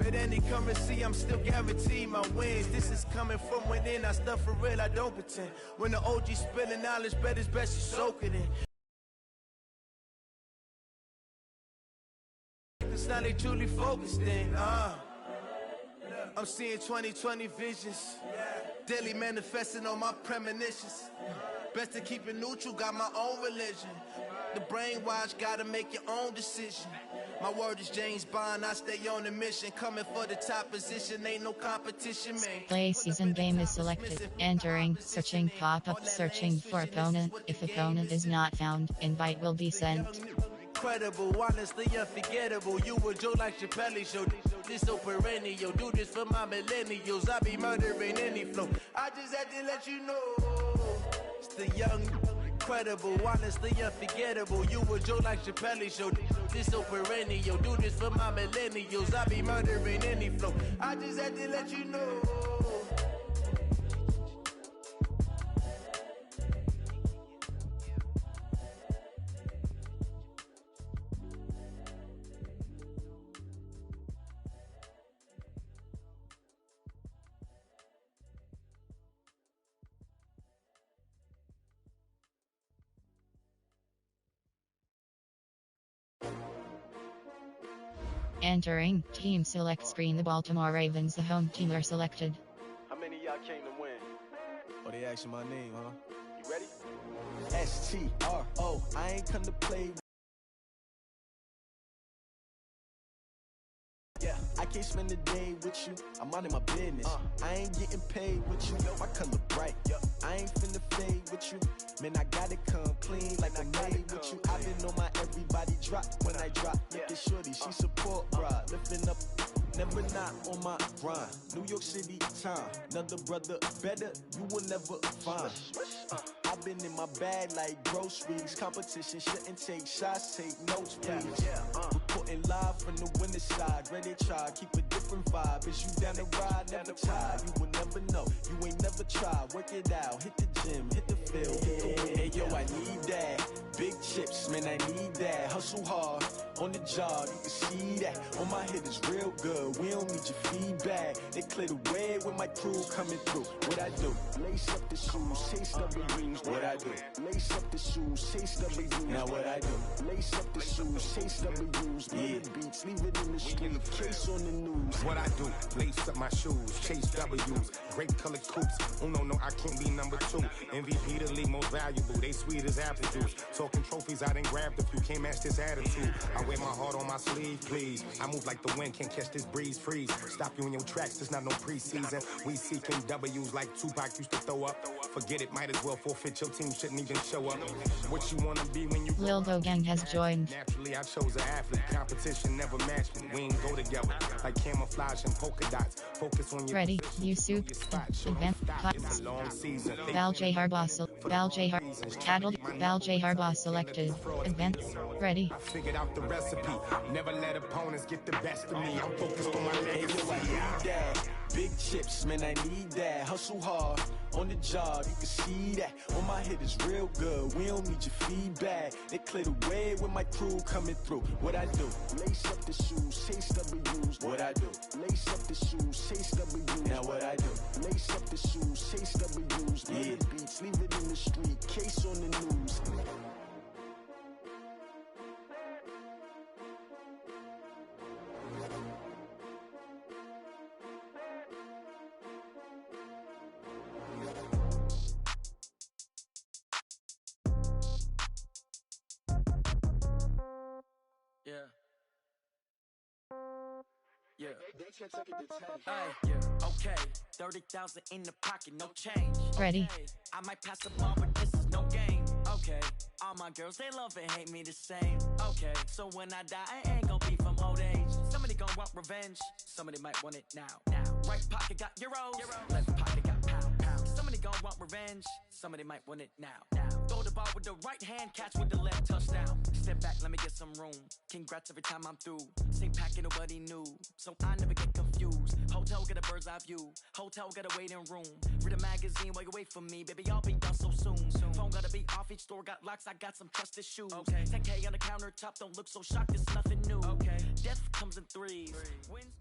At any currency, I'm still guaranteed my wins. This is coming from within, I stuff for real, I don't pretend. When the OG spilling knowledge, bet it's best you soak it in. It's now they truly focused in, I'm seeing 2020 visions, daily manifesting on my premonitions. Best to keep it neutral, got my own religion. The brainwash, gotta make your own decision. My word is James Bond, I stay on a mission. Coming for the top position, ain't no competition, man. Play season game is selected. Entering, searching pop-up, searching for opponent. If opponent is not found, invite will be sent. Incredible, honestly unforgettable. You a Joe like Chappelle show. This so perennial, do this for my millennials. I be murdering any flow. I just had to let you know. It's the young, incredible, honestly unforgettable. You a Joe like Chappelle show. This so perennial, do this for my millennials. I be murdering any flow. I just had to let you know. Entering, team select screen. The Baltimore Ravens, the home team, are selected. How many of y'all came to win? Oh, they asking my name, huh? You ready? S-T-R-O, I ain't come to play. Yeah, I can't spend the day with you, I'm minding my business. I ain't getting paid with you, my color bright. I ain't finna fade with you, man, I gotta come clean like I made with you. I've been on my everybody drop when I drop. Look at shorty, she support, bruh, lifting up. Never not on my grind. New York City time. Another brother better, you will never find. I've been in my bag like groceries. Competition shouldn't take shots, take notes, please. Reporting live from the winter side. Ready to try, keep a different vibe. Is you down the ride, never tired. You will never know, you ain't never tried. Work it out, hit the gym, hit the field. Hey yo, I need that. Big chips, man, I need that. Hustle hard, on the job, you can see that. On my head is real good, we don't need your feedback. They clear the way with my crew coming through. What I do? Lace up the shoes, chase W's. What I do? Lace up the shoes, chase W's. Now what I do? Lace up the shoes, chase W's. Yeah, beats, leave it in the street, case on the news. What I do? Lace up my shoes, chase W's. Great color coops. Oh no, I can't be number 2. MVP the league most valuable. They sweet as apple juice. Talking trophies, I didn't grab the few. Can't match this attitude. I wear my heart on my sleeve, please. I move like the wind, can't catch this breeze, freeze. Stop you in your tracks, there's not no preseason. We seeking W's like Tupac used to throw up. Forget it, might as well forfeit. Your team shouldn't even show up. What you wanna be when you Lil Go Gang has joined. Naturally, I chose an athlete. Competition never matched me. We ain't go together like camouflage and polka dots. Focus on your Ready, you soup, event, it's a long season. Val J. Harbaugh, Cattle, Val J. Harbaugh selected, event, ready. I figured out the recipe. Never let opponents get the best of me. I'm focused on my legacy. Big chips, man, I need that. Hustle hard, on the job, you can see that. On my head is real good, we don't need your feedback. They clear the way with my crew coming through. What I do? Lace up the shoes, chase W's. What I do? Lace up the shoes, chase W's. Now what I do? Lace up the shoes, chase W's. Yeah, beats, leave it in the street, case on the news. Yeah. Hey, yeah. Okay. 30,000 in the pocket, no change. Ready. Okay. I might pass the ball, but this is no game. Okay. All my girls, they love and hate me the same. Okay. So when I die, I ain't gonna be from old age. Somebody gonna want revenge. Somebody might want it now. Right pocket got euros. Left pocket got pound. Somebody gonna want revenge. Somebody might want it now. Throw the ball with the right hand, catch with the left, touchdown. Step back, let me get some room. Congrats every time I'm through. Same packet, nobody knew. So I never get confused. Hotel get a bird's eye view. Hotel got a waiting room. Read a magazine while you wait for me. Baby, I'll be done so soon. Phone gotta be off, each store got locks. I got some trusted shoes. 10K on the countertop, don't look so shocked, it's nothing new. Death comes in threes. Wins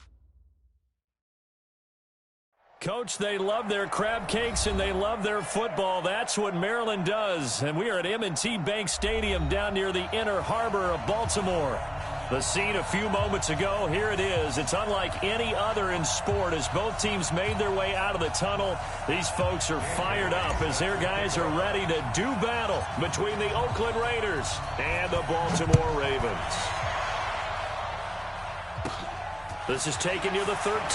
Coach, they love their crab cakes and they love their football. That's what Maryland does. And we are at M&T Bank Stadium down near the Inner Harbor of Baltimore. The scene a few moments ago, here it is. It's unlike any other in sport as both teams made their way out of the tunnel. These folks are fired up as their guys are ready to do battle between the Oakland Raiders and the Baltimore Ravens. This is taken near the 13th.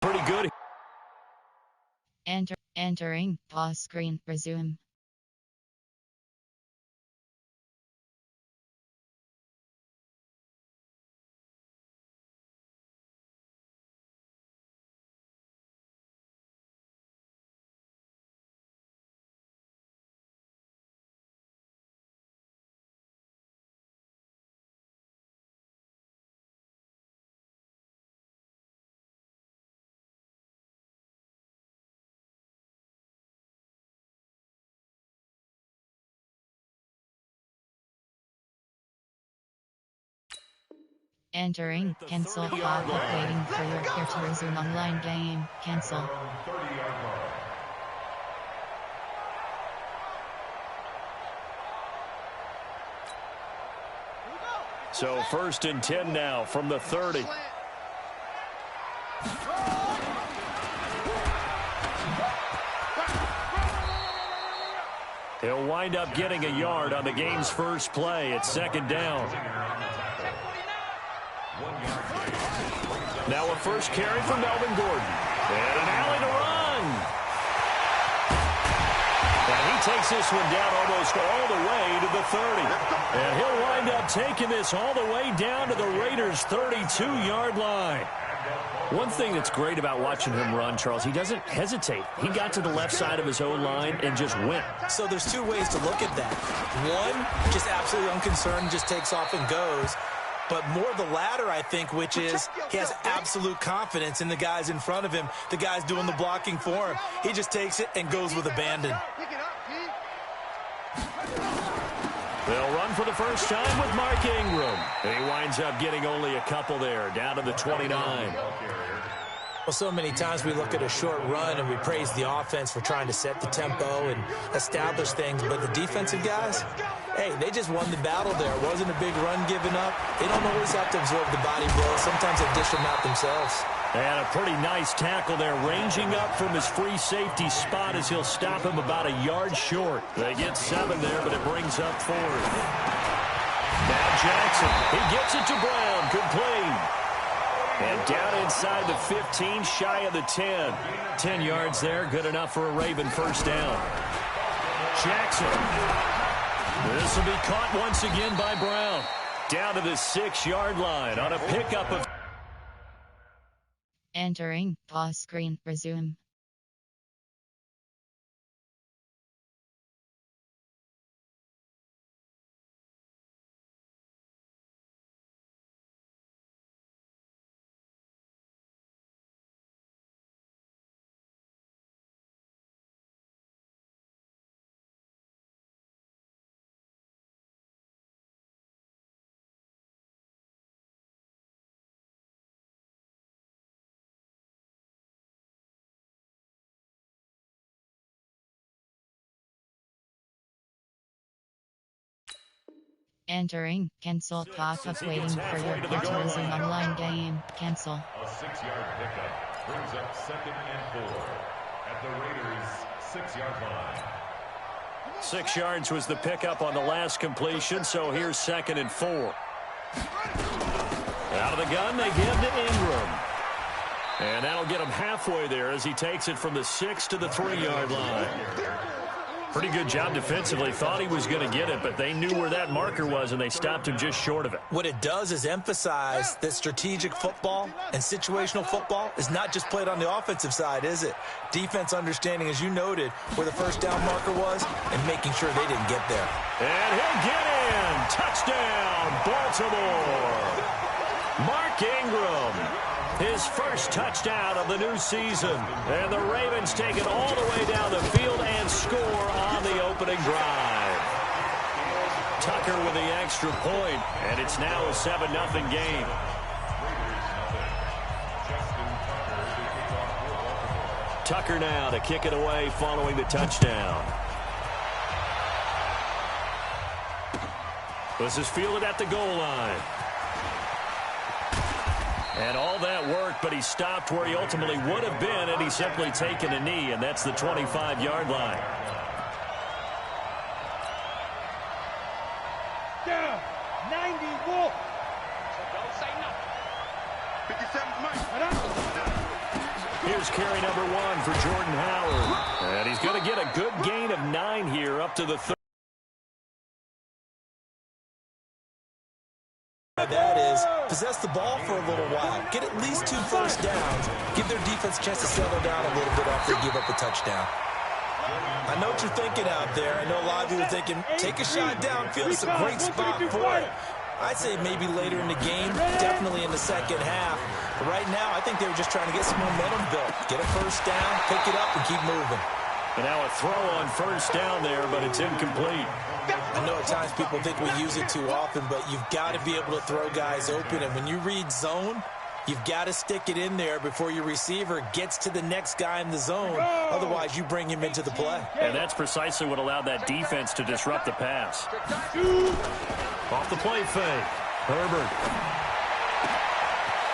Pretty good. Entering pause screen. Resume. Entering, cancel, waiting for your gear to resume online game, cancel. So 1st and 10 now from the 30. He'll wind up getting a yard on the game's first play. It's 2nd down. Now a first carry for Melvin Gordon. And an alley to run. And he takes this one down almost all the way to the 30. And he'll wind up taking this all the way down to the Raiders' 32-yard line. One thing that's great about watching him run, Charles, he doesn't hesitate. He got to the left side of his own line and just went. So there's two ways to look at that. One, just absolutely unconcerned, just takes off and goes. But more the latter, I think, which is he has absolute confidence in the guys in front of him, the guys doing the blocking for him. He just takes it and goes with abandon. They'll run for the first time with Mark Ingram. And he winds up getting only a couple there, down to the 29. Well, so many times we look at a short run and we praise the offense for trying to set the tempo and establish things, but the defensive guys, hey, they just won the battle there. It wasn't a big run given up. They don't always have to absorb the body blows. Sometimes they dish them out themselves. And a pretty nice tackle there, ranging up from his free safety spot as he'll stop him about a yard short. They get 7 there, but it brings up 4th. Now Jackson, he gets it to Brown, complete. And down inside the 15, shy of the 10. 10 yards there, good enough for a Raven first down. Jackson. This will be caught once again by Brown. Down to the 6-yard line on a pickup of... Entering, pause screen, resume. Entering, cancel, pop-up waiting for your gear to resume online game, cancel. A 6-yard pickup brings up 2nd and 4 at the Raiders' 6-yard line. 6 yards was the pickup on the last completion, so here's 2nd and 4. Out of the gun, they give to Ingram. And that'll get him halfway there as he takes it from the 6 to the 3-yard line. Pretty good job defensively. Thought he was going to get it, but they knew where that marker was, and they stopped him just short of it. What it does is emphasize that strategic football and situational football is not just played on the offensive side, is it? Defense understanding, as you noted, where the first down marker was and making sure they didn't get there. And he'll get in. Touchdown, Baltimore. Mark Ingram. His first touchdown of the new season. And the Ravens take it all the way down the field and score on the opening drive. Tucker with the extra point, and it's now a 7-0 game. Tucker now to kick it away following the touchdown. This is fielded at the goal line. And all that worked, but he stopped where he ultimately would have been, and he's simply taken a knee, and that's the 25-yard line. Down, 91. Don't say nothing. 57's mine. Here's carry number 1 for Jordan Howard. And he's going to get a good gain of 9 here up to the 30. That is, possess the ball for a little while. Get at least 2 first downs. Give their defense a chance to settle down a little bit after they give up a touchdown. I know what you're thinking out there. I know a lot of you are thinking, take a shot downfield. It's a great spot for it. I'd say maybe later in the game, definitely in the second half. But right now, I think they were just trying to get some momentum built. Get a first down, pick it up, and keep moving. And now a throw on first down there, but it's incomplete. I know at times people think we use it too often, but you've got to be able to throw guys open. And when you read zone, you've got to stick it in there before your receiver gets to the next guy in the zone. Otherwise, you bring him into the play. And that's precisely what allowed that defense to disrupt the pass. Off the play fake. Herbert.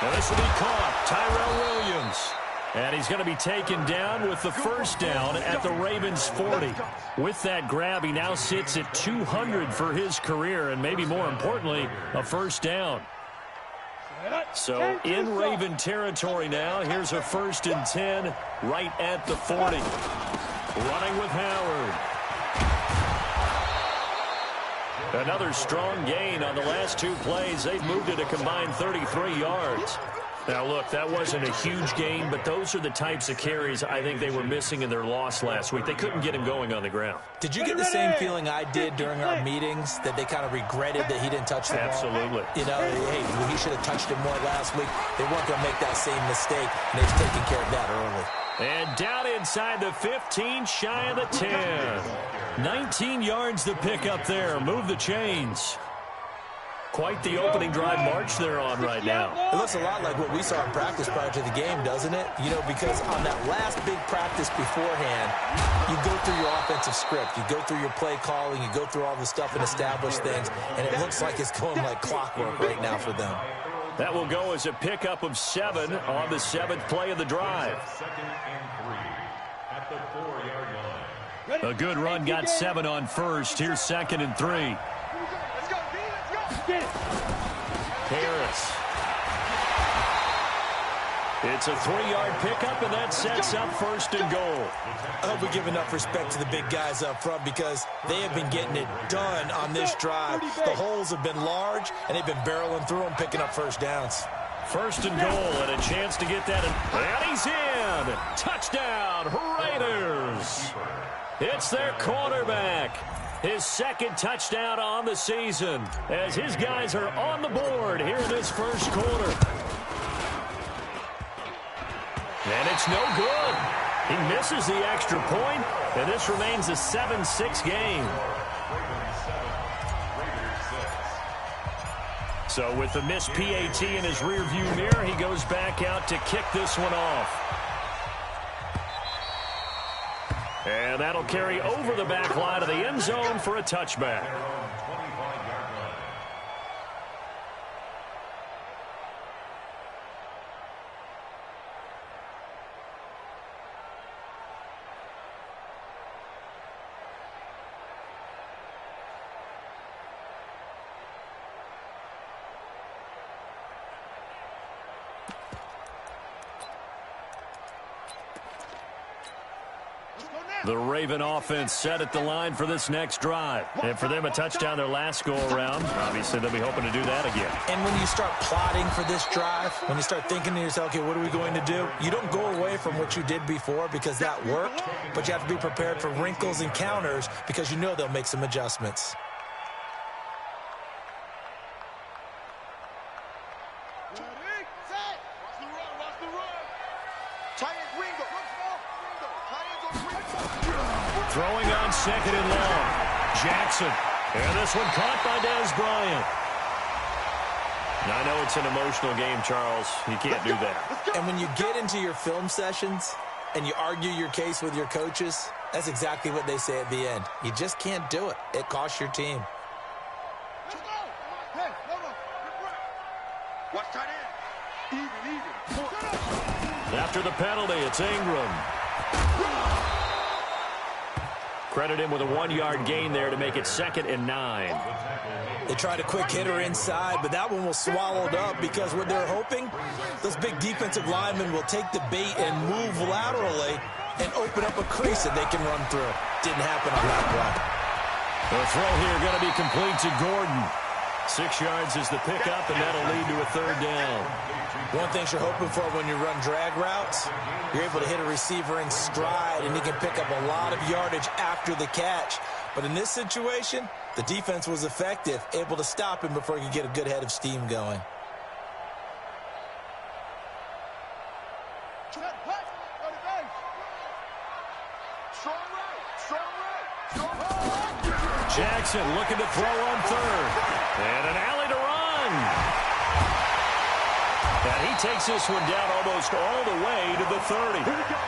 Now this will be caught. Tyrell Williams. And he's going to be taken down with the first down at the Ravens 40. With that grab, he now sits at 200 for his career, and maybe more importantly, a first down. So in Raven territory now, here's a 1st and 10 right at the 40. Running with Howard. Another strong gain on the last 2 plays. They've moved it a combined 33 yards. Now, look, that wasn't a huge gain, but those are the types of carries I think they were missing in their loss last week. They couldn't get him going on the ground. Did you get the same feeling I did during our meetings, that they kind of regretted that he didn't touch the ball? Absolutely. You know, hey, he should have touched it more last week. They weren't going to make that same mistake, and they've taken care of that early. And down inside the 15, shy of the 10. 19 yards to pick up there. Move the chains. Quite the opening drive march they're on right now. It looks a lot like what we saw in practice prior to the game, doesn't it? You know, because on that last big practice beforehand, you go through your offensive script. You go through your play calling. You go through all the stuff and establish things. And it looks like it's going like clockwork right now for them. That will go as a pickup of 7 on the 7th play of the drive. 2nd and 3 at the 4-yard line. A good run got 7 on first. Here's 2nd and 3. Harris. It's a 3-yard pickup, and that sets up 1st and goal. I hope we give enough respect to the big guys up front, because they have been getting it done on this drive. The holes have been large, and they've been barreling through them, picking up first downs. 1st and goal, and a chance to get that. And he's in. Touchdown, Raiders. It's their quarterback. His 2nd touchdown on the season, as his guys are on the board here in this 1st quarter. And it's no good. He misses the extra point, and this remains a 7-6 game. So with the missed PAT in his rearview mirror, he goes back out to kick this one off. And that'll carry over the back line of the end zone for a touchback. The Raven offense set at the line for this next drive. And for them, a touchdown their last go-around. Obviously, they'll be hoping to do that again. And when you start plotting for this drive, when you start thinking to yourself, okay, what are we going to do? You don't go away from what you did before because that worked, but you have to be prepared for wrinkles and counters because you know they'll make some adjustments. Throwing on 2nd and long. Jackson. And this one caught by Dez Bryant. Now, I know it's an emotional game, Charles. You can't do that. And when you get into your film sessions, and you argue your case with your coaches, that's exactly what they say at the end. You just can't do it. It costs your team. After the penalty, it's Ingram. Credit him with a 1-yard gain there to make it 2nd and 9. They tried a quick hitter inside, but that one was swallowed up because what they're hoping, those big defensive linemen will take the bait and move laterally and open up a crease that they can run through. Didn't happen on that play. The throw here going to be complete to Gordon. 6 yards is the pickup, and that'll lead to a 3rd down. One thing you're hoping for when you run drag routes, you're able to hit a receiver in stride, and he can pick up a lot of yardage after the catch. But in this situation, the defense was effective, able to stop him before he could get a good head of steam going. Jackson looking to throw on 3rd. And an alley to run. And he takes this one down almost all the way to the 30.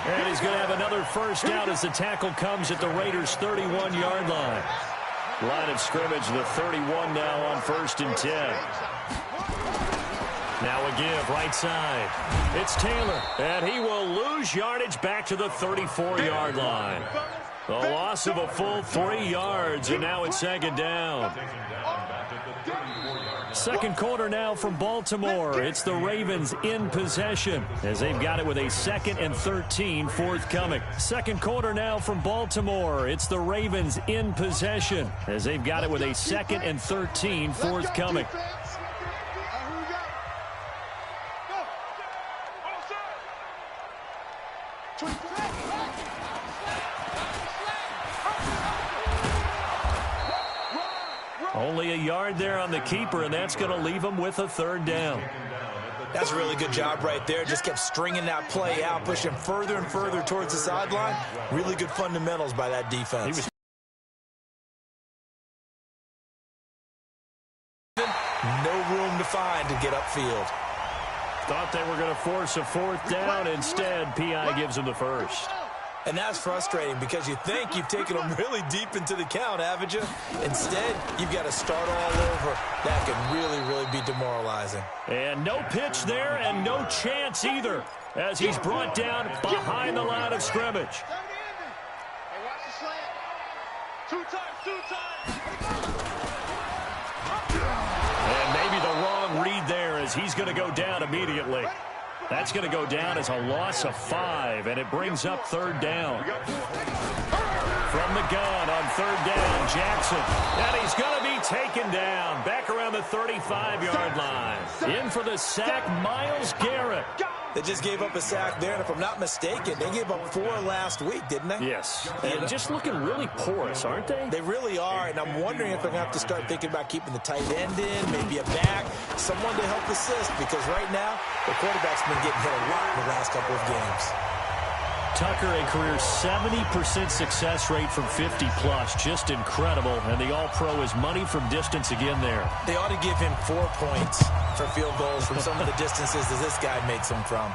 And he's going to have another 1st down as the tackle comes at the Raiders' 31-yard line. Line of scrimmage, the 31 now on 1st and 10. Now a give, right side. It's Taylor, and he will lose yardage back to the 34-yard line. The loss of a full 3 yards, and now it's 2nd down. 2nd quarter now from Baltimore. It's the Ravens in possession as they've got it with a 2nd and 13 forthcoming. 2nd quarter now from Baltimore. It's the Ravens in possession as they've got it with a 2nd and 13 forthcoming. Only a yard there on the keeper, and that's going to leave him with a 3rd down. That's a really good job right there. Just kept stringing that play out, pushing further and further towards the sideline. Really good fundamentals by that defense. No room to find to get upfield. Thought they were going to force a 4th down. Instead, P.I. gives him the 1st. And that's frustrating because you think you've taken them really deep into the count, haven't you? Instead, you've got to start all over. That can really, really be demoralizing. And no pitch there and no chance either as he's brought down behind the line of scrimmage. Hey, watch the slant. 2 times. And maybe the wrong read there as he's going to go down immediately. That's going to go down as a loss of 5, and it brings up 3rd down. From the gun on 3rd down, Jackson. And he's going to be taken down back around the 35-yard line. In for the sack, Myles Garrett. They just gave up a sack there, and if I'm not mistaken, they gave up 4 last week, didn't they? Yes. And just looking really porous, aren't they? They really are, and I'm wondering if they're going to have to start thinking about keeping the tight end in, maybe a back, someone to help assist, because right now, the quarterback's been getting hit a lot in the last couple of games. Tucker, a career 70% success rate from 50-plus. Just incredible. And the All-Pro is money from distance again there. They ought to give him 4 points for field goals from some of the distances that this guy makes them from.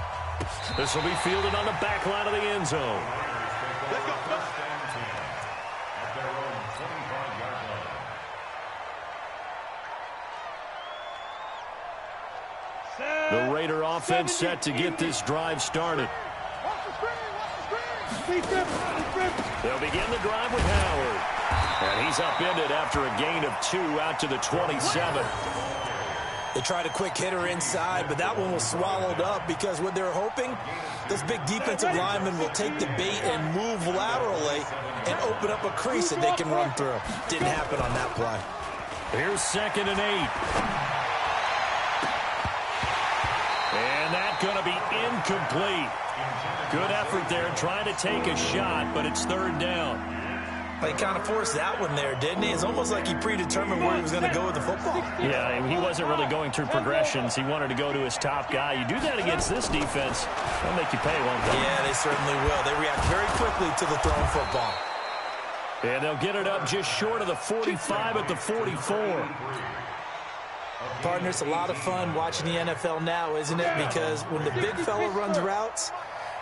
This will be fielded on the back line of the end zone. The Raider offense set to get this drive started. They'll begin the drive with Howard. And he's upended after a gain of 2 out to the 27. They tried a quick hitter inside, but that one was swallowed up because what they're hoping, those big defensive linemen will take the bait and move laterally and open up a crease that they can run through. Didn't happen on that play. Here's 2nd and 8. And that's going to be incomplete. Good effort there trying to take a shot, but it's 3rd down. He kind of forced that one there, didn't he? It's almost like he predetermined where he was going to go with the football. Yeah, he wasn't really going through progressions. He wanted to go to his top guy. You do that against this defense, they'll make you pay, won't they? Yeah, they certainly will. They react very quickly to the thrown football. And they'll get it up just short of the 45 at the 44. Partner, it's a lot of fun watching the NFL now, isn't it? Because when the big fella runs routes,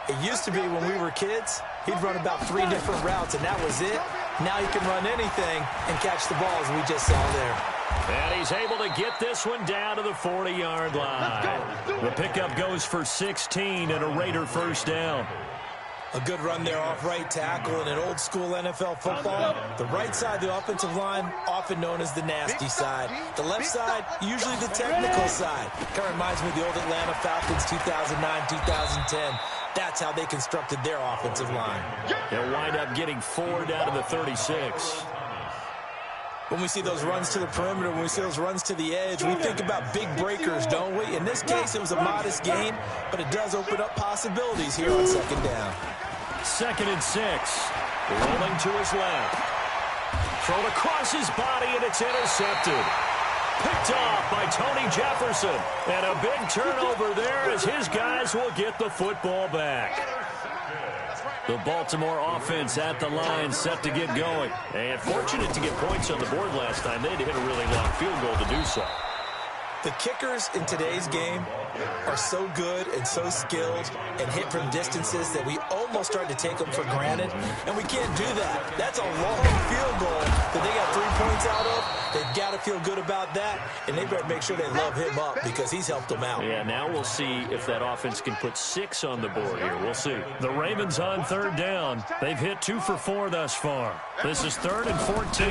It used to be when we were kids, he'd run about 3 different routes, and that was it. Now he can run anything and catch the ball, as we just saw there. And he's able to get this one down to the 40-yard line. The pickup goes for 16 and a Raider first down. A good run there off right tackle in an old-school NFL football. The right side of the offensive line, often known as the nasty side. The left side, usually the technical side. Kind of reminds me of the old Atlanta Falcons 2009-2010. That's how they constructed their offensive line. They'll wind up getting 4 down to the 36. When we see those runs to the perimeter, when we see those runs to the edge, we think about big breakers, don't we? In this case, it was a modest gain, but it does open up possibilities here on second down. 2nd and 6. Rolling to his left. Thrown across his body, and it's intercepted. Picked off by Tony Jefferson. And a big turnover there as his guys will get the football back. The Baltimore offense at the line, set to get going. And fortunate to get points on the board last time. They had to hit a really long field goal to do so. The kickers in today's game are so good and so skilled and hit from distances that we almost start to take them for granted, and we can't do that. That's a long field goal that they got 3 points out of. They've got to feel good about that, and they better make sure they love him up because he's helped them out. Yeah, now we'll see if that offense can put 6 on the board here. We'll see. The Ravens on 3rd down. They've hit 2 for 4 thus far. This is 3rd and 14.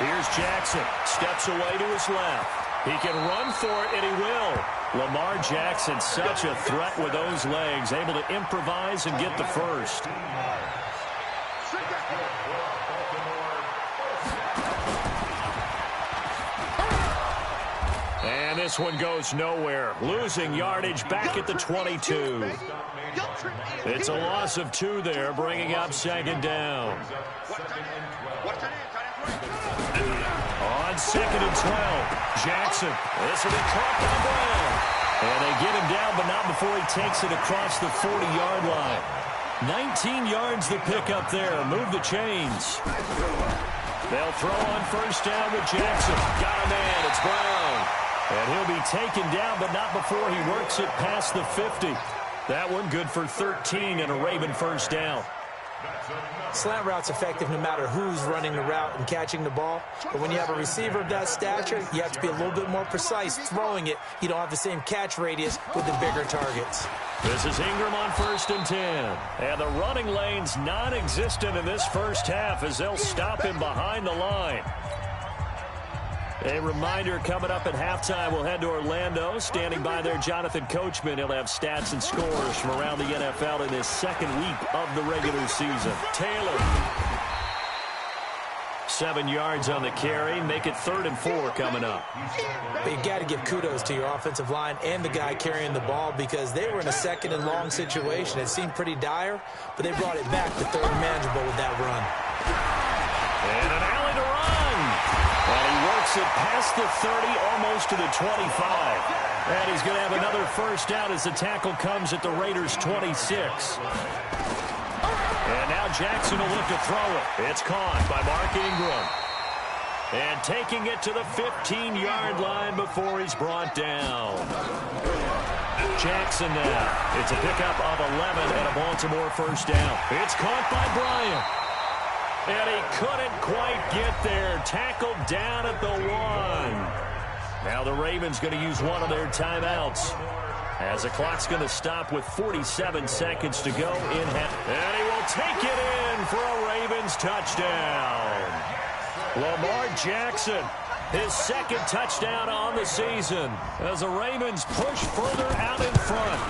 Here's Jackson. Steps away to his left. He can run for it, and he will. Lamar Jackson, such a threat with those legs, able to improvise and get the first. And this one goes nowhere. Losing yardage back at the 22. It's a loss of 2 there, bringing up 2nd down. On 2nd and 12, Jackson. This will be caught by Brown. And they get him down, but not before he takes it across the 40-yard line. 19 yards the pickup there. Move the chains. They'll throw on first down with Jackson. Got a man. It's Brown. And he'll be taken down, but not before he works it past the 50. That one good for 13 and a Raven first down. Slant route's effective no matter who's running the route and catching the ball. But when you have a receiver of that stature, you have to be a little bit more precise throwing it. You don't have the same catch radius with the bigger targets. This is Ingram on 1st and 10. And the running lane's non-existent in this first half as they'll stop him behind the line. A reminder coming up at halftime, we'll head to Orlando. Standing by there, Jonathan Coachman. He'll have stats and scores from around the NFL in his 2nd week of the regular season. Taylor. 7 yards on the carry. Make it 3rd and 4 coming up. But you got to give kudos to your offensive line and the guy carrying the ball because they were in a 2nd and long situation. It seemed pretty dire, but they brought it back to 3rd and manageable with that run. And an alley to run. And he works it past the 30, almost to the 25. And he's going to have another first down as the tackle comes at the Raiders' 26. And now Jackson will look to throw it. It's caught by Mark Ingram. And taking it to the 15-yard line before he's brought down. Jackson now. It's a pickup of 11 and a Baltimore first down. It's caught by Bryant. And he couldn't quite get there. Tackled down at the 1. Now the Ravens going to use one of their timeouts as the clock's going to stop with 47 seconds to go in half. And he will take it in for a Ravens touchdown. Lamar Jackson, his 2nd touchdown on the season as the Ravens push further out in front.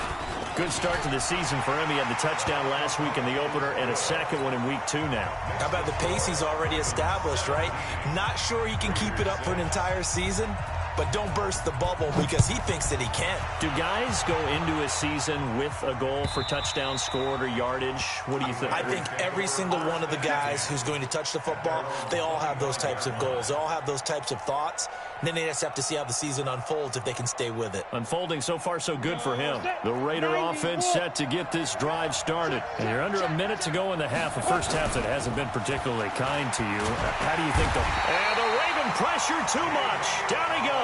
Good start to the season for him. He had the touchdown last week in the opener and a 2nd one in week 2 now. How about the pace he's already established, right? Not sure he can keep it up for an entire season, but don't burst the bubble because he thinks that he can. Do guys go into a season with a goal for touchdowns scored or yardage? What do you think? I think every single one of the guys who's going to touch the football, they all have those types of goals. They all have those types of thoughts. And then they just have to see how the season unfolds if they can stay with it. Unfolding so far so good for him. The Raider offense set to get this drive started. And you're under a minute to go in the half. A first half that hasn't been particularly kind to you. How do you think And the Raven pressure too much. Down he goes.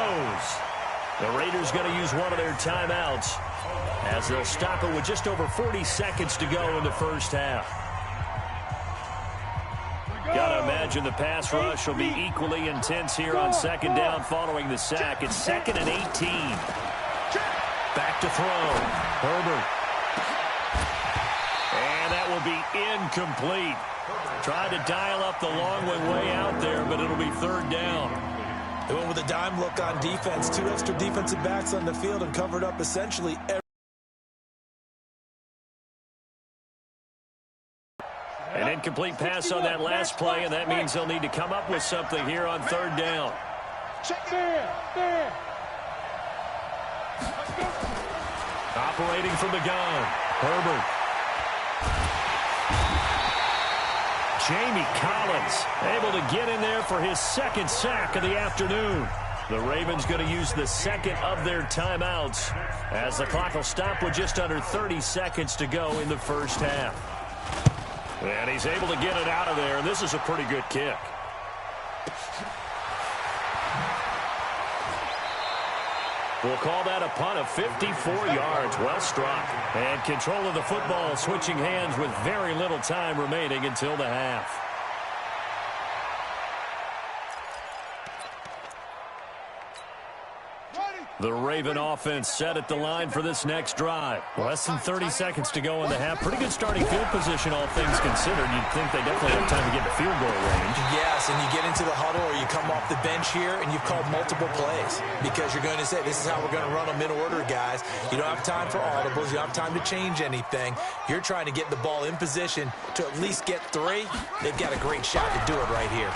The Raiders going to use one of their timeouts as they'll stop it with just over 40 seconds to go in the first half. Got to imagine the pass rush will be equally intense here on second down following the sack. It's 2nd and 18. Back to throw. Herbert. And that will be incomplete. Tried to dial up the long way out there, but it'll be 3rd down. They went with a dime look on defense. 2 extra defensive backs on the field and covered up essentially every. An incomplete pass on that last play, and that means they'll need to come up with something here on 3rd down. Operating from the gun, Herbert. Jamie Collins able to get in there for his 2nd sack of the afternoon. The Ravens going to use the 2nd of their timeouts as the clock will stop with just under 30 seconds to go in the first half. And he's able to get it out of there, and this is a pretty good kick. We'll call that a punt of 54 yards. Well struck. And control of the football switching hands with very little time remaining until the half. The Raven offense set at the line for this next drive. Less than 30 seconds to go in the half. Pretty good starting field position, all things considered. You'd think they definitely have time to get the field goal range. Yes, and you get into the huddle or you come off the bench here and you've called multiple plays because you're going to say, this is how we're going to run them in order, guys. You don't have time for audibles. You don't have time to change anything. You're trying to get the ball in position to at least get 3. They've got a great shot to do it right here.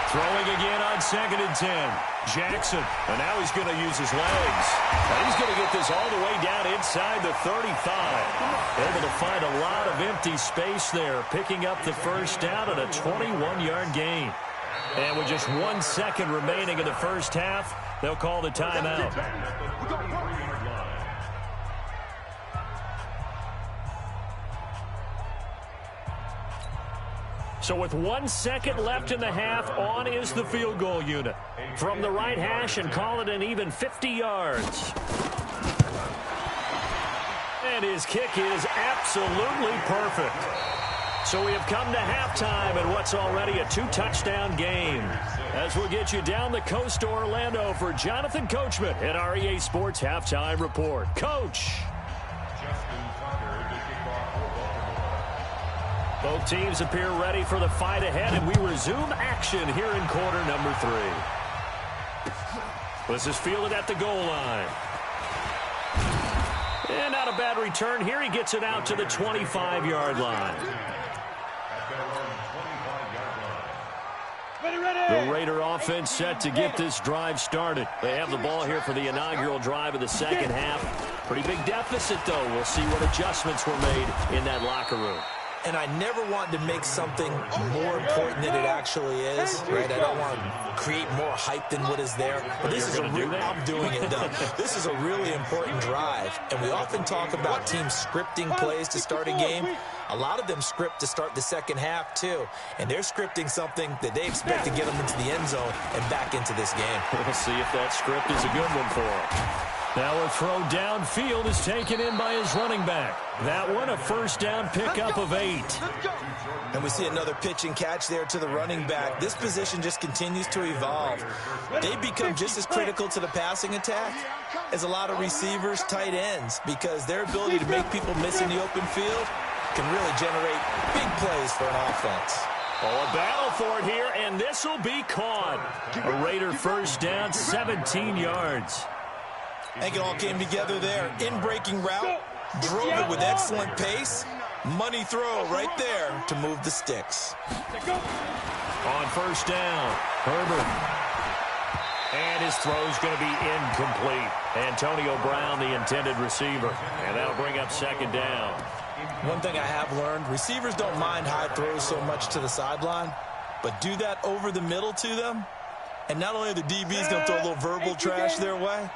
Throwing again on 2nd and 10. Jackson, and now he's going to use his legs. And he's going to get this all the way down inside the 35. Able to find a lot of empty space there, picking up the first down at a 21-yard gain. And with just 1 second remaining in the first half, they'll call the timeout. So with 1 second left in the half, on is the field goal unit. From the right hash and call it an even 50 yards. And his kick is absolutely perfect. So we have come to halftime in what's already a 2-touchdown game. As we'll get you down the coast to Orlando for Jonathan Coachman at our EA Sports Halftime Report. Coach. Both teams appear ready for the fight ahead, and we resume action here in quarter number 3. This is fielded at the goal line. And not a bad return here. He gets it out to the 25-yard line. The Raider offense set to get this drive started. They have the ball here for the inaugural drive of the second half. Pretty big deficit, though. We'll see what adjustments were made in that locker room. And I never want to make something more important than it actually is, right? I don't want to create more hype than what is there. But this is I'm doing it, though. This is a really important drive. And we often talk about teams scripting plays to start a game. A lot of them script to start the second half, too. And they're scripting something that they expect to get them into the end zone and back into this game. We'll see if that script is a good one for them. Now a throw downfield is taken in by his running back. That one a first down pickup of 8. And we see another pitch and catch there to the running back. This position just continues to evolve. They become just as critical to the passing attack as a lot of receivers, tight ends, because their ability to make people miss in the open field can really generate big plays for an offense. Oh, a battle for it here, and this will be caught. A Raider first down, 17 yards. I think it all came together there. In-breaking route, drove it with excellent pace. Money throw right there to move the sticks. On first down, Herbert. And his throw's going to be incomplete. Antonio Brown, the intended receiver. And that'll bring up second down. One thing I have learned, receivers don't mind high throws so much to the sideline, but do that over the middle to them. And not only are the DBs going to throw a little verbal trash their way,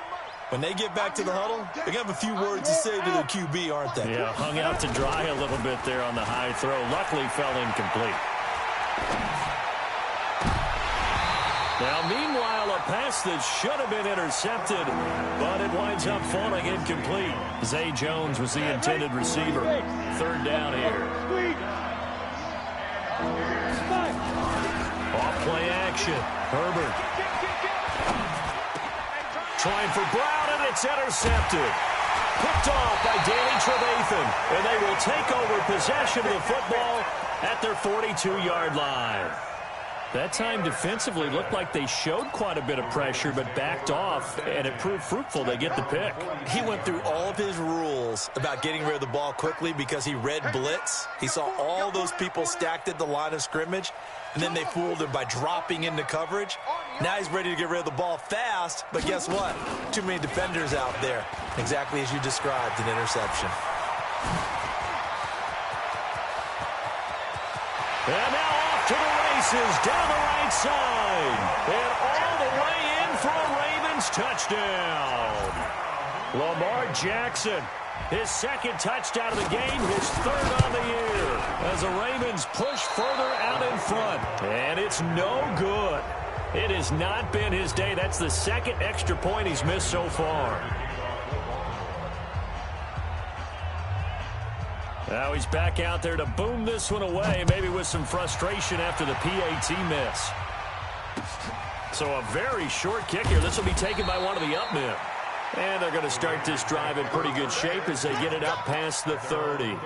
when they get back to the huddle, they're going to have a few words to say to their QB, aren't they? Yeah, hung out to dry a little bit there on the high throw. Luckily fell incomplete. Now, meanwhile, a pass that should have been intercepted, but it winds up falling incomplete. Zay Jones was the intended receiver. Third down here. Off-play action. Herbert. Trying for Brown, and it's intercepted. Picked off by Danny Trevathan, and they will take over possession of the football at their 42-yard line. That time defensively looked like they showed quite a bit of pressure but backed off, and it proved fruitful. They get the pick. He went through all of his rules about getting rid of the ball quickly because he read blitz. He saw all those people stacked at the line of scrimmage, and then they fooled him by dropping into coverage. Now he's ready to get rid of the ball fast, but guess what? Too many defenders out there. Exactly as you described, an interception. And now off to the races, down the right side. And all the way in for a Ravens touchdown. Lamar Jackson, his second touchdown of the game, his third on the year, as the Ravens push further out in front. And it's no good. It has not been his day. That's the second extra point he's missed so far. Now he's back out there to boom this one away, maybe with some frustration after the PAT miss. So a very short kick here. This will be taken by one of the up men. And they're going to start this drive in pretty good shape as they get it up past the 30.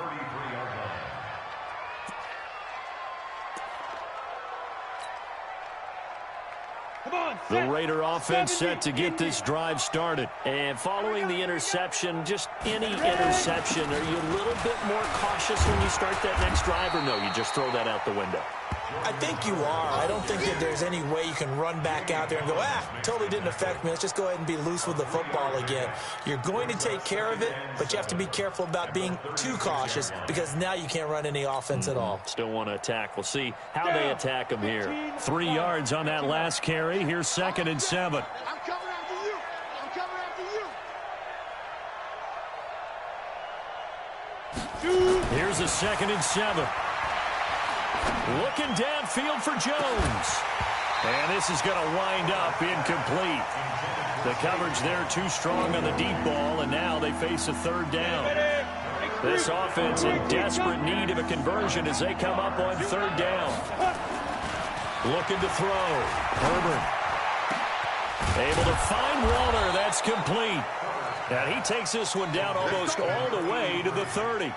The Raider offense set to get this drive started. And following the interception, just any interception, are you a little bit more cautious when you start that next drive, or no, you just throw that out the window? I think you are. I don't think that there's any way you can run back out there and go, totally didn't affect me. Let's just go ahead and be loose with the football again. You're going to take care of it, but you have to be careful about being too cautious because now you can't run any offense at all. Still want to attack. We'll see how they attack him here. 3 yards on that last carry. Here's 2nd and 7. I'm coming after you. I'm coming after you. Here's a 2nd and 7. Looking downfield for Jones. And this is going to wind up incomplete. The coverage there too strong on the deep ball, and now they face a 3rd down. This offense in desperate need of a conversion as they come up on 3rd down. Looking to throw. Herbert. Able to find Waller. That's complete. And he takes this one down almost all the way to the 30.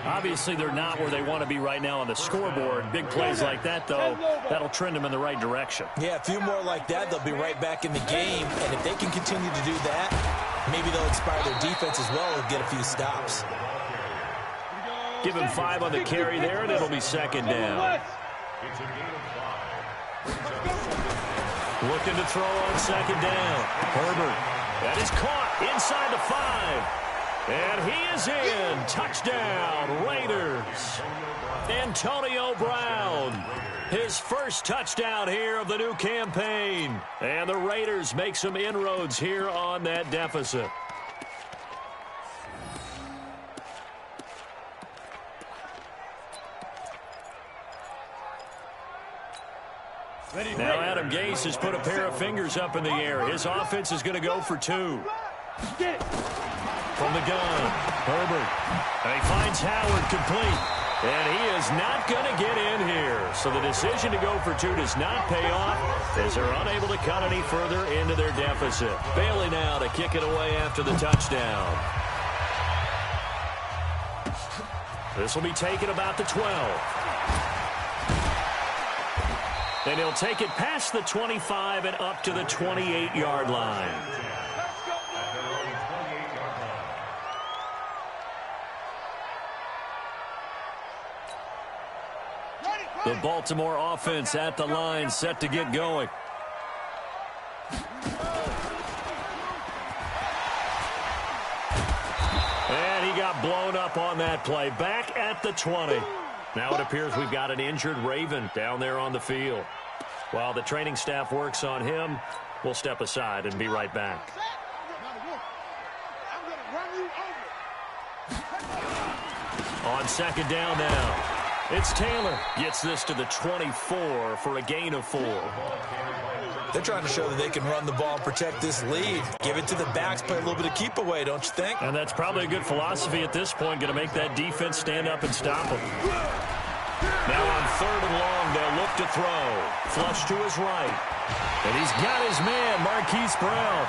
Obviously, they're not where they want to be right now on the scoreboard. Big plays like that, though, that'll trend them in the right direction. Yeah, a few more like that, they'll be right back in the game. And if they can continue to do that, maybe they'll inspire their defense as well and get a few stops. Give him 5 on the carry there, and it'll be 2nd down. Looking to throw on 2nd down. Herbert. That is caught inside the 5. And he is in. Touchdown, Raiders. Antonio Brown. His first touchdown here of the new campaign. And the Raiders make some inroads here on that deficit. Now Adam Gase has put a pair of fingers up in the air. His offense is going to go for 2. From the gun, Herbert. And he finds Howard complete. And he is not going to get in here. So the decision to go for 2 does not pay off as they're unable to cut any further into their deficit. Bailey now to kick it away after the touchdown. This will be taken about the 12. And he'll take it past the 25 and up to the 28-yard line. The Baltimore offense at the line, set to get going. And he got blown up on that play. Back at the 20. Now it appears we've got an injured Raven down there on the field. While the training staff works on him, we'll step aside and be right back. On 2nd down now. It's Taylor. Gets this to the 24 for a gain of 4. They're trying to show that they can run the ball and protect this lead. Give it to the backs, play a little bit of keep away, don't you think? And that's probably a good philosophy at this point, going to make that defense stand up and stop them. Now on 3rd and long, they'll look to throw. Flush to his right. And he's got his man, Marquise Brown.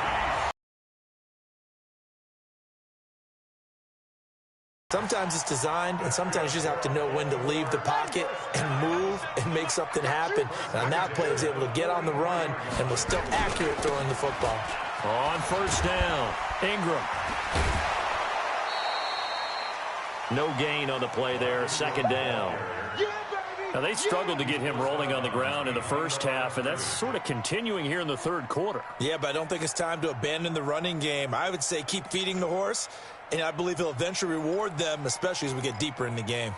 Sometimes it's designed, and sometimes you just have to know when to leave the pocket and move and make something happen. And on that play, he was able to get on the run and was still accurate throwing the football. On 1st down, Ingram. No gain on the play there, 2nd down. Now, they struggled to get him rolling on the ground in the first half, and that's sort of continuing here in the 3rd quarter. Yeah, but I don't think it's time to abandon the running game. I would say keep feeding the horse, and I believe he'll eventually reward them, especially as we get deeper in the game.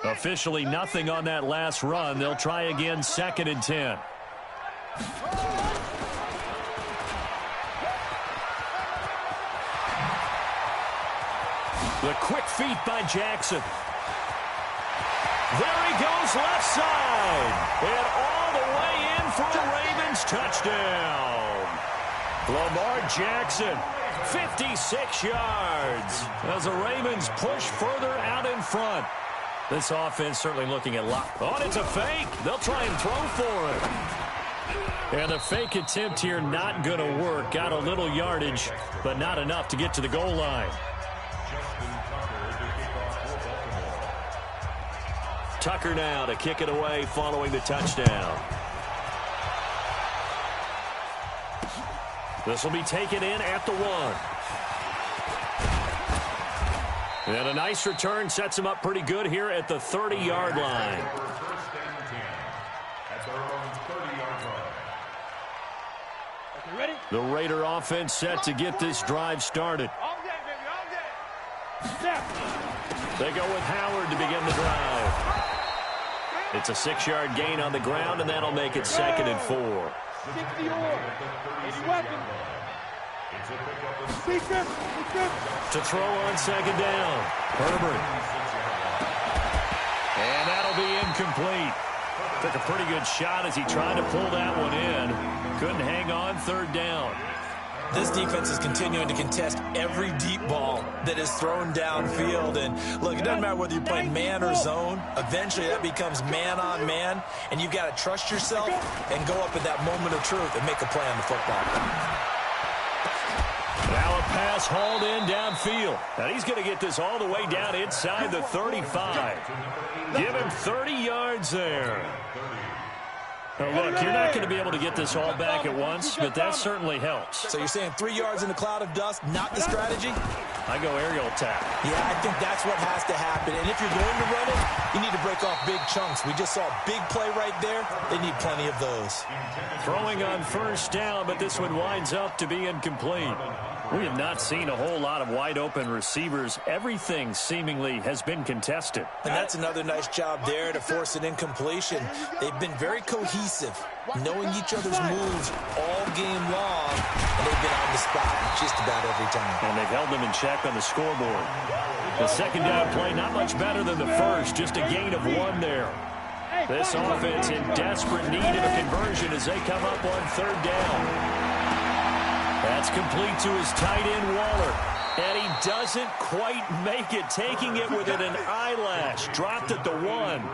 Officially nothing on that last run. They'll try again, 2nd and 10. The quick feet by Jackson. There he goes, left side. And all the way in for a Ravens touchdown. Lamar Jackson, 56 yards. As the Ravens push further out in front. This offense certainly looking at lock. Oh, it's a fake. They'll try and throw for it. And the fake attempt here not going to work. Got a little yardage, but not enough to get to the goal line. Tucker now to kick it away following the touchdown. This will be taken in at the 1. And a nice return sets him up pretty good here at the 30-yard line. The Raider offense set to get this drive started. They go with Howard to begin the drive. It's a 6-yard gain on the ground, and that'll make it 2nd and 4. To throw on 2nd down. Herbert. And that'll be incomplete. Took a pretty good shot as he tried to pull that one in. Couldn't hang on 3rd down. This defense is continuing to contest every deep ball that is thrown downfield. And, look, it doesn't matter whether you're playing man or zone. Eventually, that becomes man-on-man, and you've got to trust yourself and go up at that moment of truth and make a play on the football. Now a pass hauled in downfield. Now he's going to get this all the way down inside the 35. Give him 30 yards there. Now look, you're not going to be able to get this all back at once, but that certainly helps. So you're saying 3 yards in a cloud of dust, not the strategy? I go aerial attack. Yeah, I think that's what has to happen. And if you're going to run it, you need to break off big chunks. We just saw a big play right there. They need plenty of those. Throwing on 1st down, but this one winds up to be incomplete. We have not seen a whole lot of wide-open receivers. Everything seemingly has been contested. And that's another nice job there to force an incompletion. They've been very cohesive, knowing each other's moves all game long, and they've been on the spot just about every time. And they've held them in check on the scoreboard. The 2nd down play, not much better than the first, just a gain of 1 there. This offense in desperate need of a conversion as they come up on 3rd down. That's complete to his tight end, Waller. And he doesn't quite make it, taking it within an eyelash. Dropped at the 1.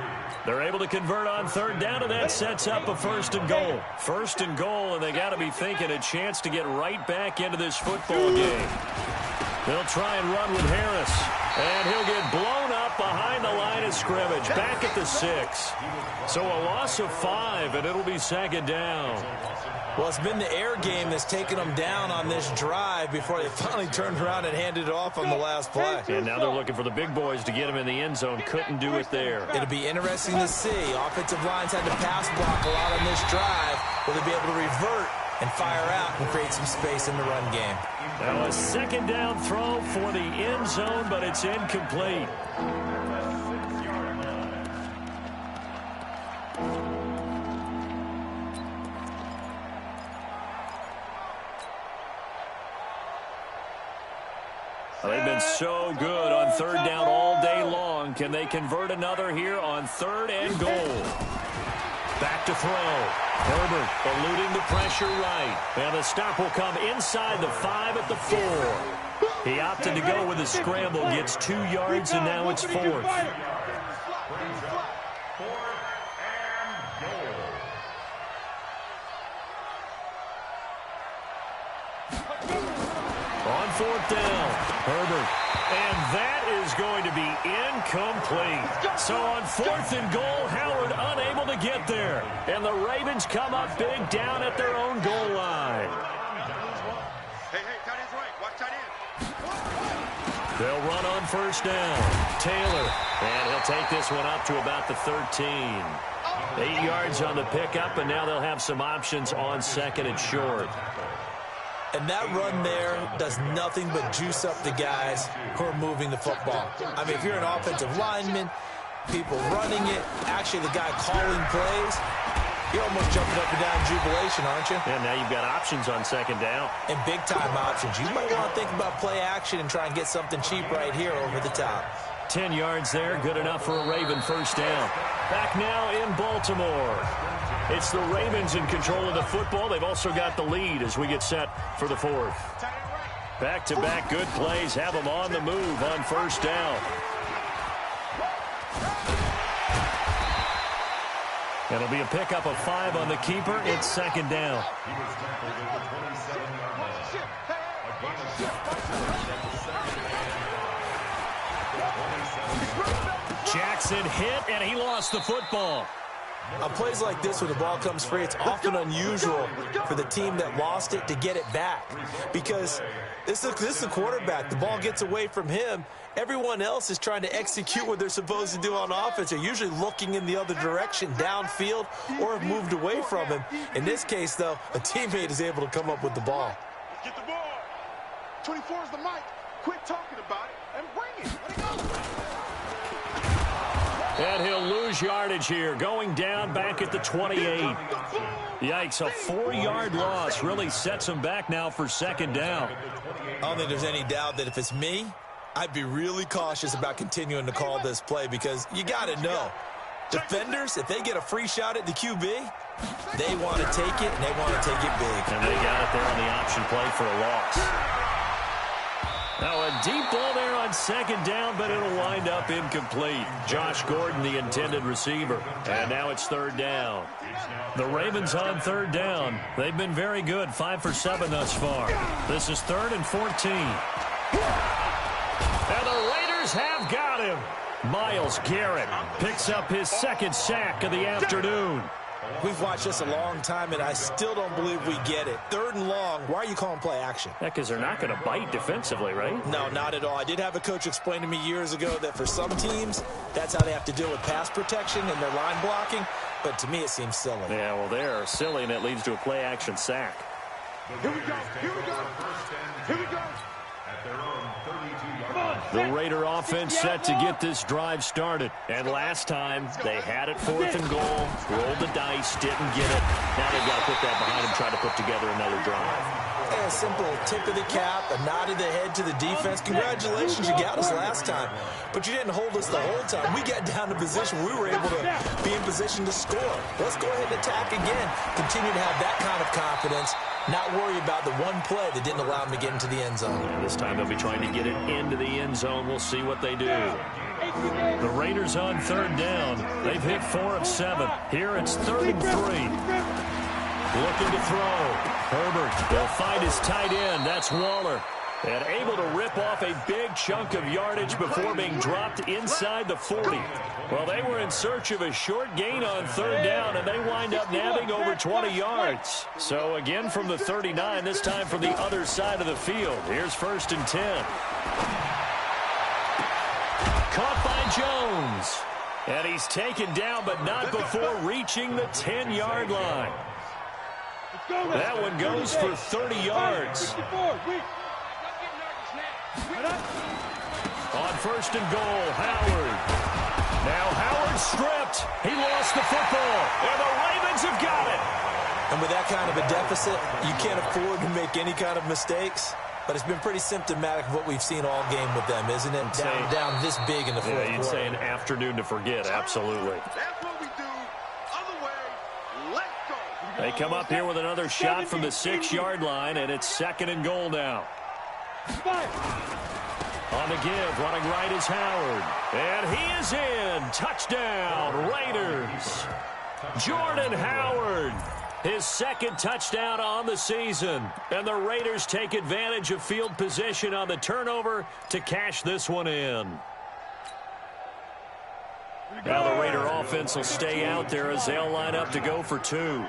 They're able to convert on 3rd down, and that sets up a 1st and goal. 1st and goal, and they got to be thinking a chance to get right back into this football game. They'll try and run with Harris. And he'll get blown up behind the line of scrimmage. Back at the 6. So a loss of 5, and it'll be 2nd down. Well, it's been the air game that's taken them down on this drive before they finally turned around and handed it off on the last play. And now they're looking for the big boys to get him in the end zone. Couldn't do it there. It'll be interesting to see. Offensive lines had to pass block a lot on this drive. Will they be able to revert and fire out and create some space in the run game? Now a 2nd down throw for the end zone, but it's incomplete. They've been so good on third down all day long. Can they convert another here on 3rd and goal? Back to throw. Herbert eluding the pressure right. And the stop will come inside the 5 at the 4. He opted to go with a scramble, gets 2 yards, and now it's 4th. On 4th down, Herbert. And that is going to be incomplete. So on 4th and goal, Howard unable to get there. And the Ravens come up big down at their own goal line. Hey, tight end's right. Watch tight end. They'll run on 1st down. Taylor. And he'll take this one up to about the 13. 8 yards on the pickup, and now they'll have some options on 2nd and short. And that run there does nothing but juice up the guys who are moving the football. I mean, if you're an offensive lineman, people running it, actually the guy calling plays, you're almost jumping up and down in jubilation, aren't you? And now you've got options on 2nd down. And big-time options. You might want to think about play action and try and get something cheap right here over the top. 10 yards there, good enough for a Raven 1st down. Back now in Baltimore. It's the Ravens in control of the football. They've also got the lead as we get set for the 4th. Back-to-back good plays have them on the move on 1st down. It'll be a pickup of 5 on the keeper. It's 2nd down. He was tackled at the 27-yard line. Jackson hit, and he lost the football. On plays like this, when the ball comes free, it's often unusual for the team that lost it to get it back. Because this is the quarterback. The ball gets away from him. Everyone else is trying to execute what they're supposed to do on offense. They're usually looking in the other direction, downfield, or have moved away from him. In this case, though, a teammate is able to come up with the ball. Let's get the ball. 24 is the mic. Quit talking about it and bring it. Let it go. And he'll lose yardage here, going down back at the 28. Yikes, a 4-yard loss really sets him back now for 2nd down. I don't think there's any doubt that if it's me, I'd be really cautious about continuing to call this play because you got to know, defenders, if they get a free shot at the QB, they want to take it, and they want to take it big. And they got it there on the option play for a loss. Now a deep ball there on 2nd down, but it'll wind up incomplete. Josh Gordon, the intended receiver. And now it's 3rd down. The Ravens on 3rd down. They've been very good, 5 for 7 thus far. This is 3rd and 14. And the Raiders have got him. Myles Garrett picks up his 2nd sack of the afternoon. We've watched this a long time, and I still don't believe we get it. 3rd and long, why are you calling play action? Yeah, because they're not going to bite defensively, right? No, not at all. I did have a coach explain to me years ago that for some teams, that's how they have to deal with pass protection and their line blocking, but to me it seems silly. Yeah, well, they're silly, and it leads to a play action sack. Here we go. Here we go. Here we go. At their own 32-yard line. The Raider offense set to get this drive started. And last time, they had it 4th and goal, rolled the dice, didn't get it. Now they've got to put that behind them, try to put together another drive. A simple tip of the cap, a nod of the head to the defense. Congratulations, you got us last time. But you didn't hold us the whole time. We got down to position. We were able to be in position to score. Let's go ahead and attack again. Continue to have that kind of confidence. Not worry about the one play that didn't allow them to get into the end zone. And this time they'll be trying to get it into the end zone. We'll see what they do. The Raiders on 3rd down. They've hit 4 of 7. Here it's 3rd and 3. Looking to throw. Herbert will find his tight end. That's Waller. And able to rip off a big chunk of yardage before being dropped inside the 40. Well, they were in search of a short gain on 3rd down, and they wind up nabbing over 20 yards. So again from the 39, this time from the other side of the field. Here's 1st and 10. Caught by Jones. And he's taken down, but not before reaching the 10-yard line. That one goes for 30 yards. On 1st and goal, Howard. Now Howard stripped. He lost the football, and the Ravens have got it. And with that kind of a deficit, you can't afford to make any kind of mistakes. but it's been pretty symptomatic of what we've seen all game with them, isn't it? Down this big in the fourth quarter. You'd say an afternoon to forget, absolutely. That's what we do. Other way, let's go. They come up here with another shot from the 6-yard line, and it's 2nd and goal now. On the give, running right is Howard. And he is in. Touchdown, Raiders. Jordan Howard, his 2nd touchdown on the season. And the Raiders take advantage of field position on the turnover to cash this one in. Now the Raider offense will stay out there as they'll line up to go for 2.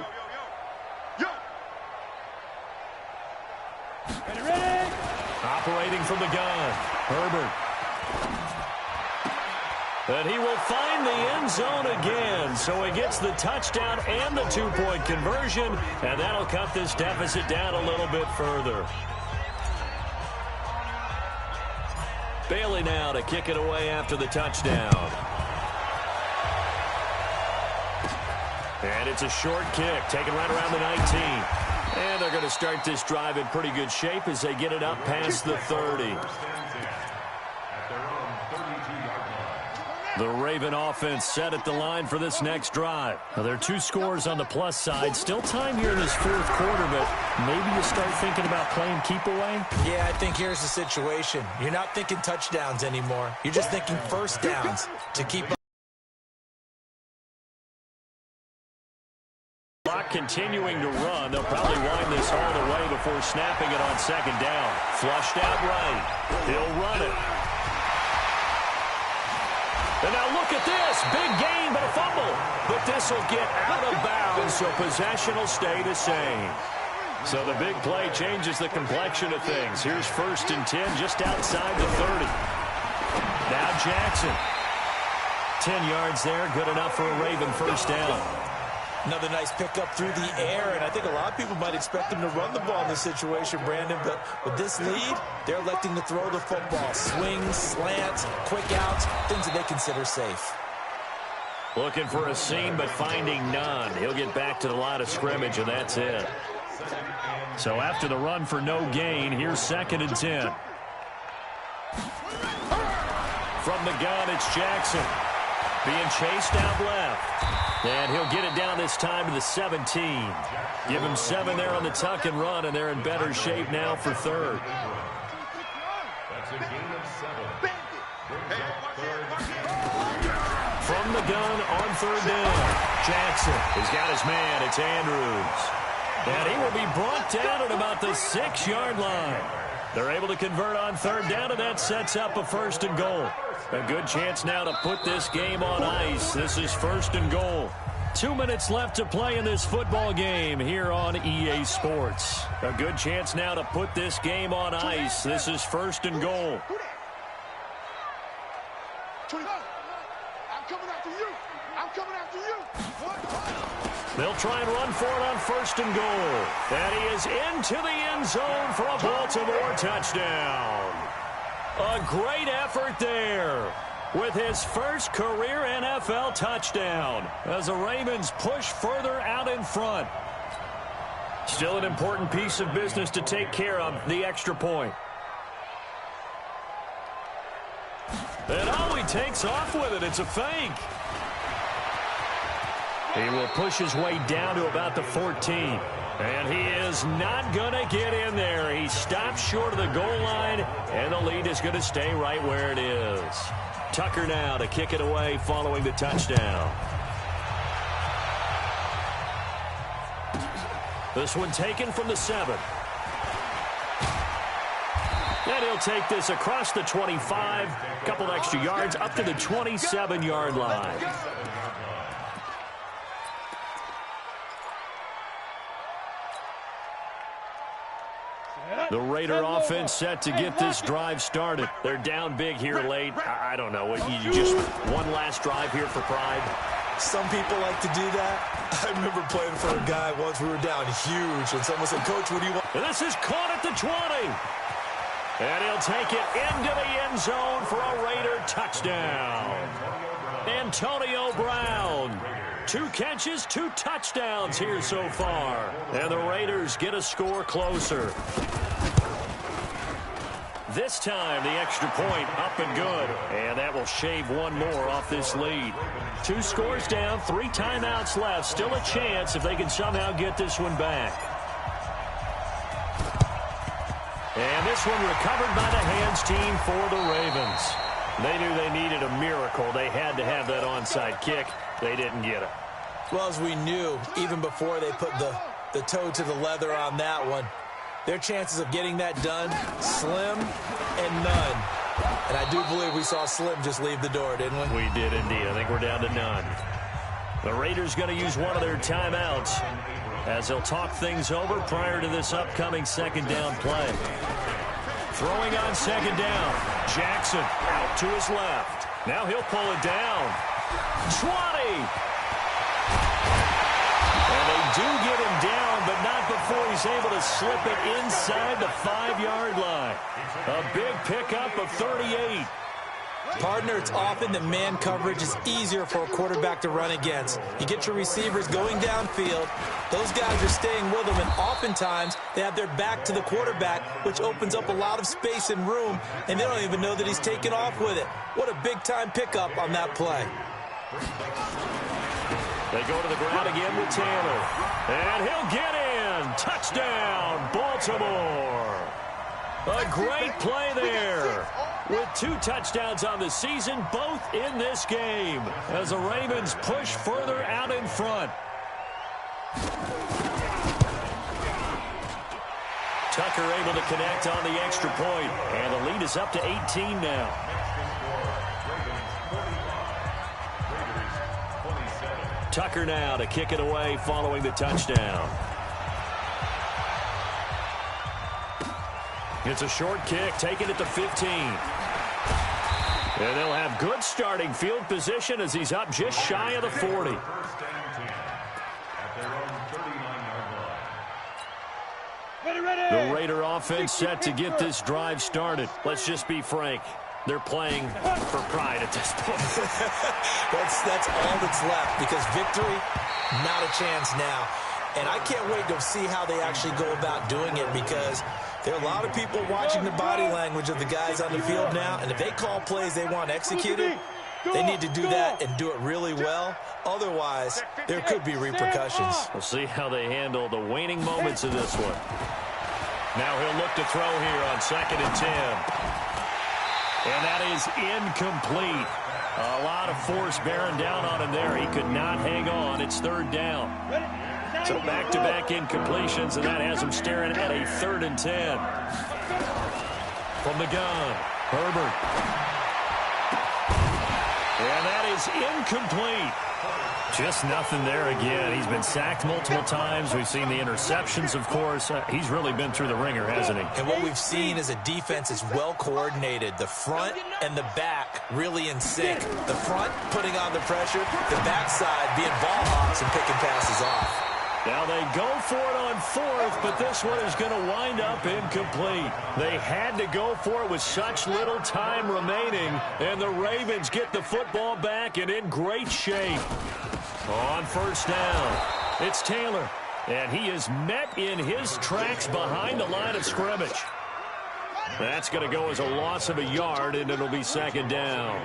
Operating from the gun, Herbert. And he will find the end zone again, so he gets the touchdown and the 2-point conversion, and that'll cut this deficit down a little bit further. Bailey now to kick it away after the touchdown. And it's a short kick, taken right around the 19. And they're going to start this drive in pretty good shape as they get it up past the 30. The Raven offense set at the line for this next drive. Now, there are 2 scores on the plus side. Still time here in this fourth quarter, but maybe you start thinking about playing keep away? Yeah, I think here's the situation. You're not thinking touchdowns anymore. You're just thinking first downs to keep up. Continuing to run. They'll probably wind this all the way before snapping it on 2nd down. Flushed out right. He'll run it. And now look at this. Big gain, but a fumble. But this will get out of bounds, so possession will stay the same. So the big play changes the complexion of things. Here's 1st and 10 just outside the 30. Now Jackson. 10 yards there. Good enough for a Raven first down. Another nice pickup through the air, and I think a lot of people might expect him to run the ball in this situation, Brandon, but with this lead, they're electing to throw the football. Swings, slants, quick outs, things that they consider safe. Looking for a seam, but finding none. He'll get back to the line of scrimmage, and that's it. So after the run for no gain, here's 2nd and 10. From the gun, it's Jackson. Being chased out left. And he'll get it down this time to the 17. Give him 7 there on the tuck and run, and they're in better shape now for 3rd. That's a gain of 7. From the gun on 3rd down. Jackson has got his man. It's Andrews. And he will be brought down at about the 6-yard line. They're able to convert on 3rd down, and that sets up a 1st and goal. A good chance now to put this game on ice. This is 1st and goal. 2 minutes left to play in this football game here on EA Sports. A good chance now to put this game on ice. This is 1st and goal. I'm coming after you. I'm coming after you. They'll try and run for it on 1st and goal. And he is into the end zone for a Baltimore touchdown. A great effort there with his first career NFL touchdown as the Ravens push further out in front. Still an important piece of business to take care of, the extra point. And oh, he takes off with it. It's a fake. He will push his way down to about the 14. And he is not going to get in there. He stops short of the goal line, and the lead is going to stay right where it is. Tucker now to kick it away following the touchdown. This one taken from the 7. And he'll take this across the 25, a couple extra yards up to the 27-yard line. The Raider offense set to get this drive started. They're down big here late. I don't know. You just one last drive here for pride? Some people like to do that. I remember playing for a guy once. We were down huge, and someone said, "Coach, what do you want?" And this is caught at the 20. And he'll take it into the end zone for a Raider touchdown. Antonio Brown. 2 catches, 2 touchdowns here so far. And the Raiders get a score closer. This time, the extra point up and good. And that will shave one more off this lead. 2 scores down, 3 timeouts left. Still a chance if they can somehow get this one back. And this one recovered by the hands team for the Ravens. They knew they needed a miracle. They had to have that onside kick. They didn't get it. Well, as we knew, even before they put the toe to the leather on that one, their chances of getting that done, slim and none. And I do believe we saw Slim just leave the door, didn't we? We did indeed. I think we're down to none. The Raiders going to use one of their timeouts as they'll talk things over prior to this upcoming second down play. Throwing on second down. Jackson out to his left. Now he'll pull it down. 20. And they do get him down, but not before he's able to slip it inside the 5-yard line. A big pickup of 38. Partner, it's often that man coverage is easier for a quarterback to run against. You get your receivers going downfield. Those guys are staying with them, and oftentimes they have their back to the quarterback, which opens up a lot of space and room, and they don't even know that he's taken off with it. What a big-time pickup on that play. They go to the ground again with Taylor. And he'll get in. Touchdown, Baltimore. A great play there. With 2 touchdowns on the season, both in this game, as the Ravens push further out in front. Tucker able to connect on the extra point, and the lead is up to 18 now. Tucker now to kick it away following the touchdown. It's a short kick, taking it to 15. And they'll have good starting field position as he's up just shy of the 40. The Raider offense set to get this drive started. Let's just be frank. They're playing for pride at this point. That's all that's left, because victory, not a chance now. And I can't wait to see how they actually go about doing it, because there are a lot of people watching the body language of the guys on the field now, and if they call plays they want executed, they need to do that and do it really well. Otherwise, there could be repercussions. We'll see how they handle the waning moments of this one. Now he'll look to throw here on 2nd and 10. And that is incomplete. A lot of force bearing down on him there. He could not hang on. It's 3rd down. So back-to-back incompletions, and that has him staring at a 3rd and 10. From the gun, Herbert. And that is incomplete. Just nothing there again. He's been sacked multiple times. We've seen the interceptions, of course. He's really been through the ringer, hasn't he? And what we've seen is a defense is well coordinated. The front and the back really in sync. The front putting on the pressure, the backside being ball hawks and picking passes off. Now they go for it on 4th, but this one is going to wind up incomplete. They had to go for it with such little time remaining, and the Ravens get the football back and in great shape. On 1st down, it's Taylor, and he is met in his tracks behind the line of scrimmage. That's going to go as a loss of a yard, and it'll be 2nd down.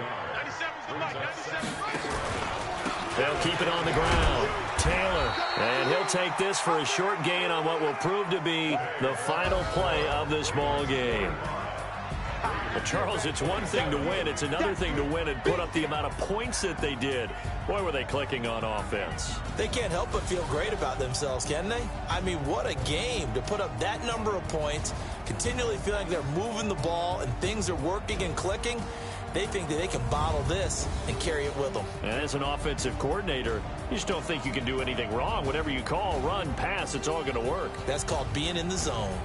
They'll keep it on the ground. Taylor, and he'll take this for a short gain on what will prove to be the final play of this ball game. Well, Charles, it's one thing to win. It's another thing to win and put up the amount of points that they did. Boy, were they clicking on offense. They can't help but feel great about themselves, can they? I mean, what a game to put up that number of points, continually feeling like they're moving the ball and things are working and clicking. They think that they can bottle this and carry it with them. And as an offensive coordinator, you just don't think you can do anything wrong. Whatever you call, run, pass, it's all going to work. That's called being in the zone.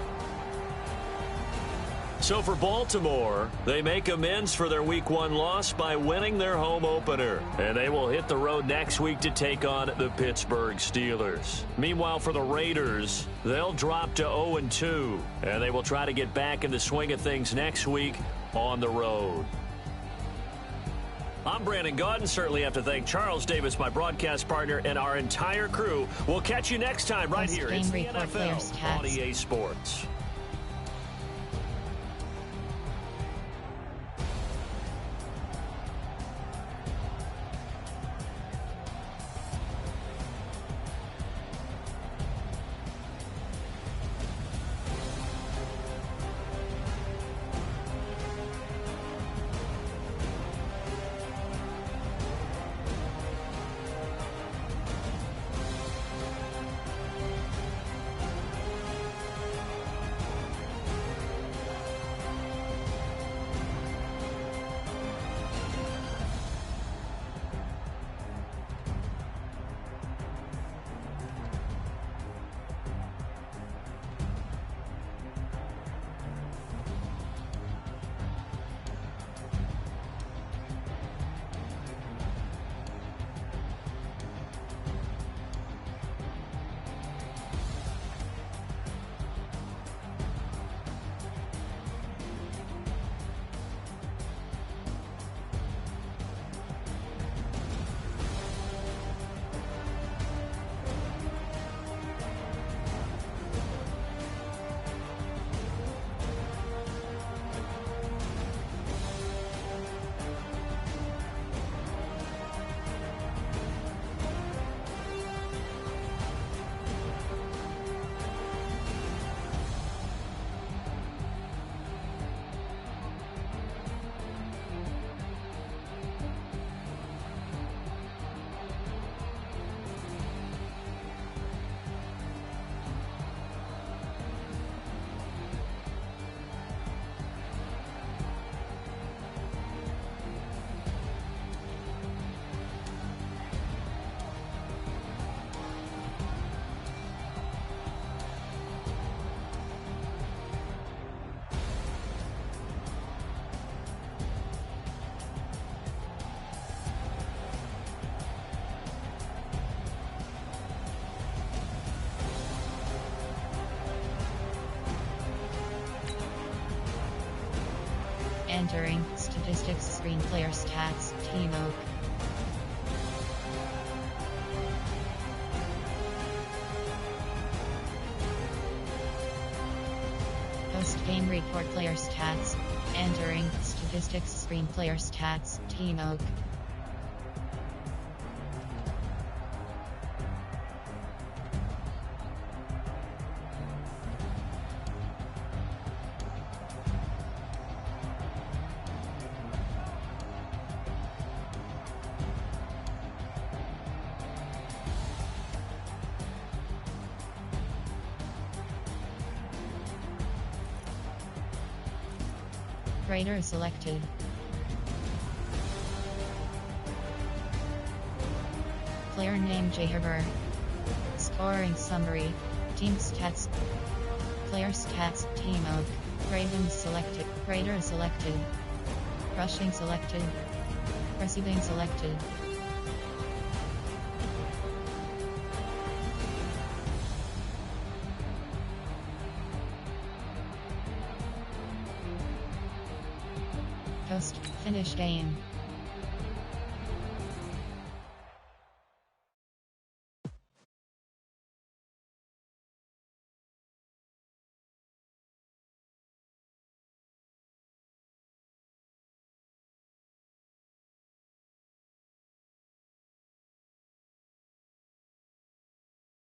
So for Baltimore, they make amends for their Week 1 loss by winning their home opener. And they will hit the road next week to take on the Pittsburgh Steelers. Meanwhile, for the Raiders, they'll drop to 0-2. And they will try to get back in the swing of things next week on the road. I'm Brandon Gaudin. Certainly have to thank Charles Davis, my broadcast partner, and our entire crew. We'll catch you next time right here. It's the NFL on EA Sports. Entering statistics screen player stats Team Oak. Post game report player stats. Entering statistics screen player stats Team Oak. Raider selected. Player name Jaherber. Scoring summary. Team stats. Player stats Team Oak. Ravens selected. Raider selected. Rushing selected. Receiving selected. Post finish game.